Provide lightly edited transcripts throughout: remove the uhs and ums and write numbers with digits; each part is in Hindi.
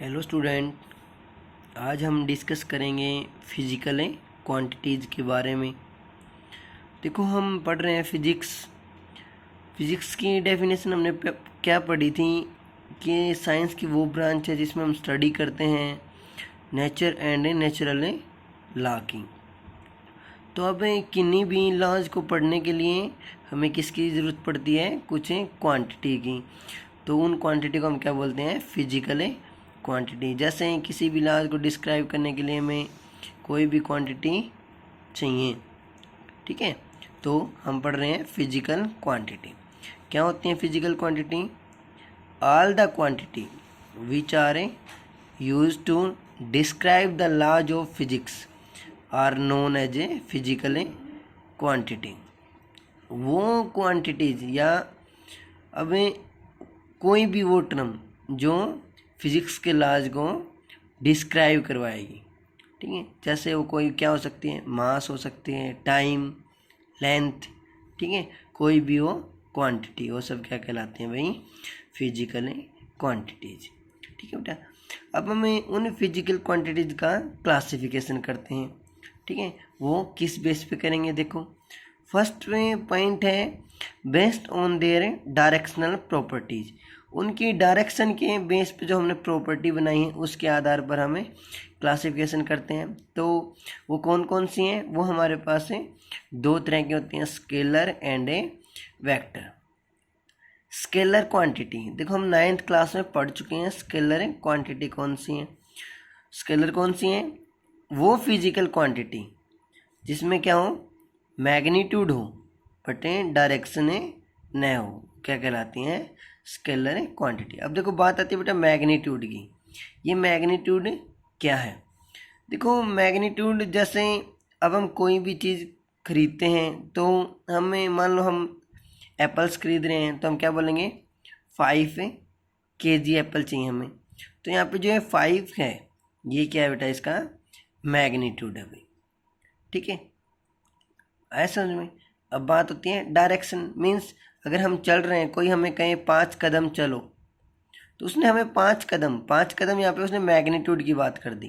हेलो स्टूडेंट, आज हम डिस्कस करेंगे फिजिकल क्वांटिटीज़ के बारे में। देखो, हम पढ़ रहे हैं फिजिक्स की डेफिनेशन हमने क्या पढ़ी थी कि साइंस की वो ब्रांच है जिसमें हम स्टडी करते हैं नेचर एंड नेचुरल लॉ की। तो अब किन्हीं भी लॉज को पढ़ने के लिए हमें किसकी ज़रूरत पड़ती है? कुछ क्वांटिटी की। तो उन क्वांटिटी को हम क्या बोलते हैं? Physical quantity. जैसे किसी भी लॉज को डिस्क्राइब करने के लिए हमें कोई भी क्वांटिटी चाहिए, ठीक है। तो हम पढ़ रहे हैं फिजिकल क्वांटिटी। क्या होती है physical quantity? All the quantity which are use to describe the laws of physics are known as a physical quantity. वो क्वांटिटीज या अब कोई भी वो टर्म जो फिजिक्स के लॉज को डिस्क्राइब करवाएगी, ठीक है। जैसे वो कोई क्या हो सकती है? मास हो सकती है, टाइम, लेंथ, ठीक है। कोई भी वो क्वांटिटी, वो सब क्या कहलाते हैं भाई? फिजिकल क्वांटिटीज, ठीक है बेटा। अब हमें उन फिजिकल क्वांटिटीज का क्लासिफिकेशन करते हैं, ठीक है। वो किस बेस पे करेंगे? देखो, फर्स्ट में पॉइंट है based on their directional properties. उनकी डायरेक्शन के बेस पे जो हमने प्रॉपर्टी बनाई है उसके आधार पर हमें क्लासिफिकेशन करते हैं। तो वो कौन कौन सी हैं? वो हमारे पास है दो तरह की होती हैं, scalar and A vector. Scalar quantity, देखो हम 9th क्लास में पढ़ चुके हैं स्केलर क्वांटिटी कौन सी है। स्केलर कौन सी है? वो फिजिकल क्वांटिटी जिसमें क्या हो? मैग्नीट्यूड हो बट डायरेक्शन न हो, क्या कहलाती हैं? Scalar quantity. अब देखो बात आती है बेटा मैग्नीट्यूड की। ये मैग्नीट्यूड क्या है? देखो मैग्नीट्यूड, जैसे अब हम कोई भी चीज़ खरीदते हैं तो हमें मान लो हम एप्पल्स खरीद रहे हैं तो हम क्या बोलेंगे? 5 kg एप्पल चाहिए हमें। तो यहाँ पे जो है 5 है, ये क्या है बेटा? इसका मैग्नीट्यूड है भाई, ठीक है। ऐसा समझ में। अब बात होती है डायरेक्शन, मीन्स अगर हम चल रहे हैं, कोई हमें कहे 5 कदम चलो, तो उसने हमें 5 कदम यहाँ पे उसने मैग्नीट्यूड की बात कर दी,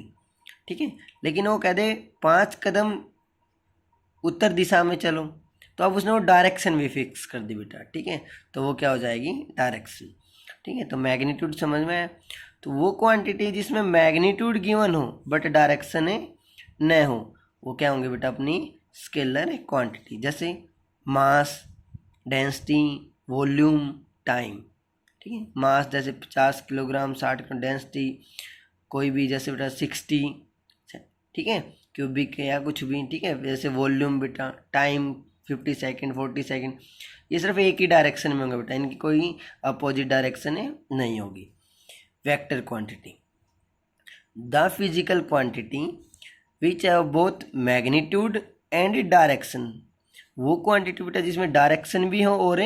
ठीक है। लेकिन वो कह दे 5 कदम उत्तर दिशा में चलो, तो अब उसने वो डायरेक्शन भी फिक्स कर दी बेटा, ठीक है। तो वो क्या हो जाएगी? डायरेक्शन, ठीक है। तो मैग्नीट्यूड समझ में आया। तो वो क्वांटिटी जिसमें मैग्नीट्यूड गिवन हो बट डायरेक्शन न हो, वो क्या होंगे बेटा? अपनी स्केलर क्वांटिटी। जैसे मास, डेंसिटी, वॉल्यूम, टाइम, ठीक है। मास जैसे 50 किलोग्राम, 60 किलो। डेंसिटी कोई भी, जैसे बेटा 60, ठीक है, क्यूबिक या कुछ भी, ठीक है। जैसे वॉल्यूम बेटा, टाइम 50 सेकेंड, 40 सेकेंड। ये सिर्फ एक ही डायरेक्शन में होंगे बेटा, इनकी कोई अपोजिट डायरेक्शन नहीं होगी। Vector quantity, the physical quantity which have both magnitude and direction. वो क्वांटिटी बेटा जिसमें डायरेक्शन भी हो और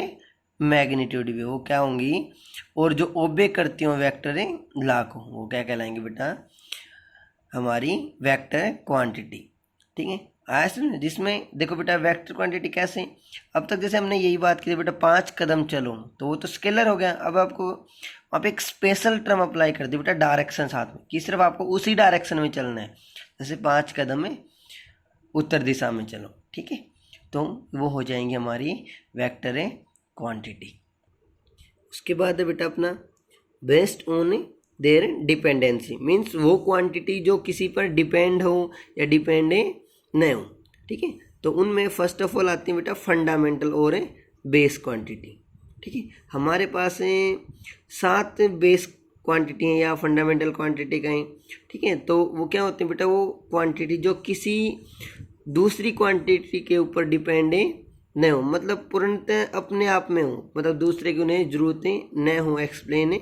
मैग्नीट्यूड भी हो, वो क्या होंगी? और जो ओबे करती हो वेक्टर लॉ को, वो क्या कहलाएंगे बेटा? हमारी वेक्टर क्वांटिटी, ठीक है। ऐसे जिसमें देखो बेटा वेक्टर क्वांटिटी कैसे? अब तक जैसे हमने यही बात की थी बेटा 5 कदम चलो, तो वो तो स्केलर हो गया। अब आपको आप एक स्पेशल टर्म अप्लाई कर दी बेटा डायरेक्शन साथ में, कि सिर्फ आपको उसी डायरेक्शन में चलना है। जैसे 5 कदम में उत्तर दिशा में चलो, ठीक है। तो वो हो जाएंगी हमारी वेक्टर क्वांटिटी। उसके बाद है बेटा अपना based on their dependency, means वो क्वांटिटी जो किसी पर डिपेंड हो या डिपेंड न हो, ठीक है। तो उनमें फर्स्ट ऑफ ऑल आती है बेटा फंडामेंटल और बेस क्वांटिटी, ठीक है। हमारे पास 7 बेस क्वांटिटी हैं या फंडामेंटल क्वांटिटी का है, ठीक है। तो वो क्या होते हैं बेटा? वो क्वांटिटी जो किसी दूसरी क्वांटिटी के ऊपर डिपेंड न हो, मतलब पूर्णतः अपने आप में हो, मतलब दूसरे की उन्हें जरूरतें न हो एक्सप्लेन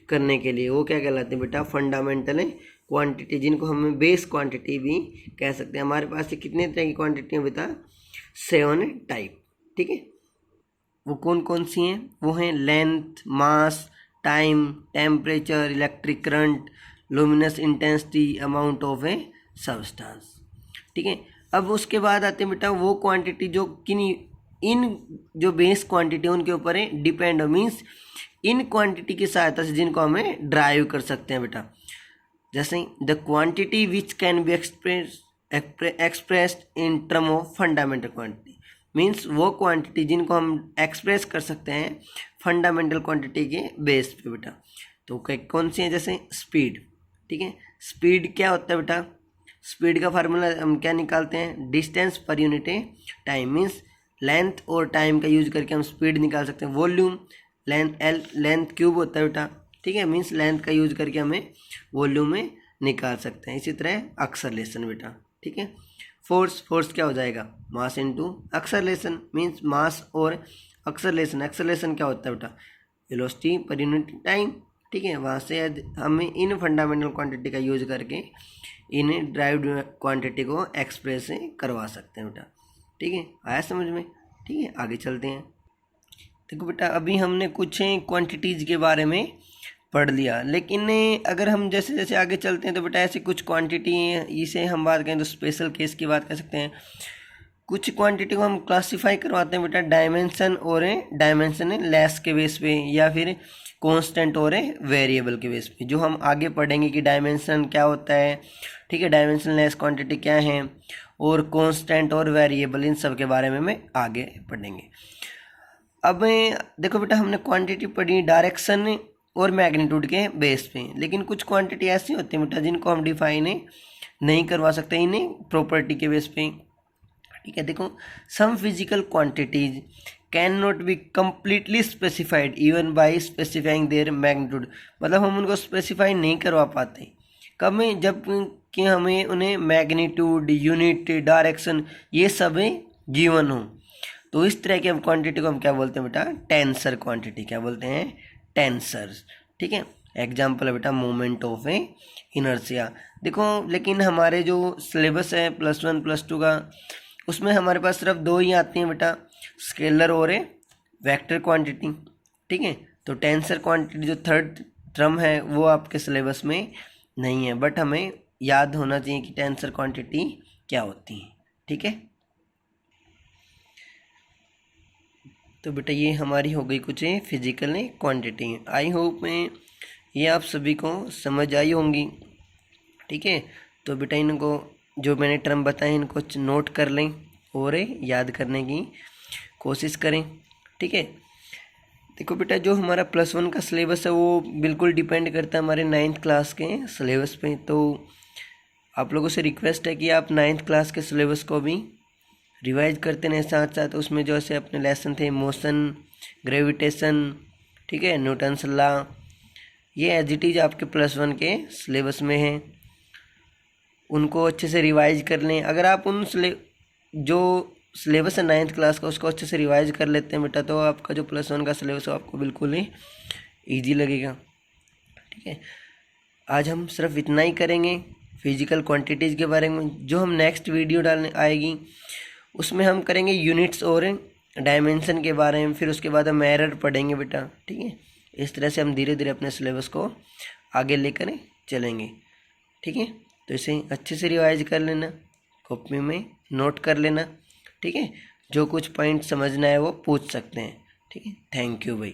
करने के लिए, वो क्या कहलाते हैं बेटा? फंडामेंटल क्वांटिटी, जिनको हम बेस क्वांटिटी भी कह सकते हैं। हमारे पास कितने तरह की क्वांटिटी हैं बेटा? 7 टाइप, ठीक है। वो कौन कौन सी हैं? वो हैं length, mass, time, temperature, electric current, luminous intensity, amount of a substance, ठीक है। अब उसके बाद आते हैं बेटा वो क्वांटिटी जो किन्हीं इन जो बेस क्वांटिटी उनके ऊपर डिपेंड हो, मीन्स इन क्वांटिटी की सहायता से जिनको हमें ड्राइव कर सकते हैं बेटा। जैसे the quantity which can be expressed in term of fundamental quantity, means वो क्वांटिटी जिनको हम एक्सप्रेस कर सकते हैं फंडामेंटल क्वांटिटी के बेस पे बेटा। तो कौन सी है, जैसे स्पीड, ठीक है। स्पीड क्या होता है बेटा, स्पीड का फार्मूला हम क्या निकालते हैं, distance per unit time, means length और टाइम का यूज करके हम स्पीड निकाल सकते हैं। वॉल्यूम लेंथ क्यूब होता है बेटा, ठीक है, मीन्स लेंथ का यूज करके हमें वॉल्यूम में निकाल सकते हैं। इसी तरह एक्सेलरेशन बेटा, ठीक है। फोर्स क्या हो जाएगा, mass into acceleration, means mass और एक्सेलरेशन क्या होता है बेटा, वेलोसिटी पर यूनिट टाइम, ठीक है। वहाँ से हमें इन फंडामेंटल क्वांटिटी का यूज करके इन ड्राइव्ड क्वांटिटी को एक्सप्रेस करवा सकते हैं बेटा, ठीक है। आया समझ में, ठीक है। आगे चलते हैं। देखो बेटा, अभी हमने कुछ क्वांटिटीज़ के बारे में पढ़ लिया, लेकिन अगर हम जैसे जैसे आगे चलते हैं तो बेटा ऐसी कुछ क्वांटिटी इसे हम बात करें तो स्पेशल केस की बात कर सकते हैं। कुछ क्वांटिटी को हम क्लासिफाई करवाते हैं बेटा डायमेंशन और डायमेंशन लेस के बेस पे, या फिर कांस्टेंट और वेरिएबल के बेस पे, जो हम आगे पढ़ेंगे कि डायमेंशन क्या होता है, ठीक है, डायमेंशन लेस क्वांटिटी क्या है, और कांस्टेंट और वेरिएबल, इन सब के बारे में मैं आगे पढ़ेंगे। अब देखो बेटा, हमने क्वांटिटी पढ़ी डायरेक्शन और मैग्नीट्यूड के बेस पे, लेकिन कुछ क्वांटिटी ऐसी होती है बेटा जिनको हम डिफाइन नहीं करवा सकते इन्हें प्रॉपर्टी के बेस पे, ठीक है। देखो, some physical quantities can not be completely specified even by specifying their magnitude, मतलब हम उनको स्पेसिफाई नहीं करवा पाते कब में, जब कि हमें उन्हें मैग्नीट्यूड, यूनिट, डायरेक्शन ये सब गिवन हो। तो इस तरह की हम क्वांटिटी को हम क्या बोलते हैं बेटा, टेंसर क्वांटिटी, क्या बोलते हैं, टेंसर्स, ठीक है। एग्जाम्पल है बेटा मोमेंट ऑफ इनर्शिया। देखो, लेकिन हमारे जो सिलेबस है +1 +2 का, उसमें हमारे पास सिर्फ 2 ही आती हैं बेटा, स्केलर और वेक्टर क्वांटिटी, ठीक है। तो टेंसर क्वांटिटी जो थर्ड टर्म है वो आपके सिलेबस में नहीं है, बट हमें याद होना चाहिए कि टेंसर क्वांटिटी क्या होती है, ठीक है। तो बेटा ये हमारी हो गई कुछ फिजिकल क्वांटिटी। आई होप में ये आप सभी को समझ आई होंगी, ठीक है। तो बेटा इनको जो मैंने टर्म बताए इनको नोट कर लें और याद करने की कोशिश करें, ठीक है। देखो बेटा, जो हमारा +1 का सिलेबस है वो बिल्कुल डिपेंड करता है हमारे 9th क्लास के सिलेबस पे। तो आप लोगों से रिक्वेस्ट है कि आप 9th क्लास के सिलेबस को भी रिवाइज करते रहें साथ साथ। उसमें जो ऐसे अपने लेसन थे मोशन, ग्रेविटेशन, ठीक है, न्यूटन्स लॉ, ये एज इट इज आपके +1 के सिलेबस में है, उनको अच्छे से रिवाइज कर लें। अगर आप जो सिलेबस है 9th क्लास का उसको अच्छे से रिवाइज कर लेते हैं बेटा, तो आपका जो +1 का सिलेबस है आपको बिल्कुल ही ईजी लगेगा, ठीक है। आज हम सिर्फ इतना ही करेंगे फिजिकल क्वांटिटीज़ के बारे में। जो हम नेक्स्ट वीडियो डालने आएगी उसमें हम करेंगे यूनिट्स और डायमेंशन के बारे में, फिर उसके बाद हम एरर पढ़ेंगे बेटा, ठीक है। इस तरह से हम धीरे धीरे अपने सिलेबस को आगे लेकर चलेंगे, ठीक है। तो इसे अच्छे से रिवाइज कर लेना, कॉपी में नोट कर लेना, ठीक है। जो कुछ पॉइंट समझना है वो पूछ सकते हैं, ठीक है। थैंक यू भाई।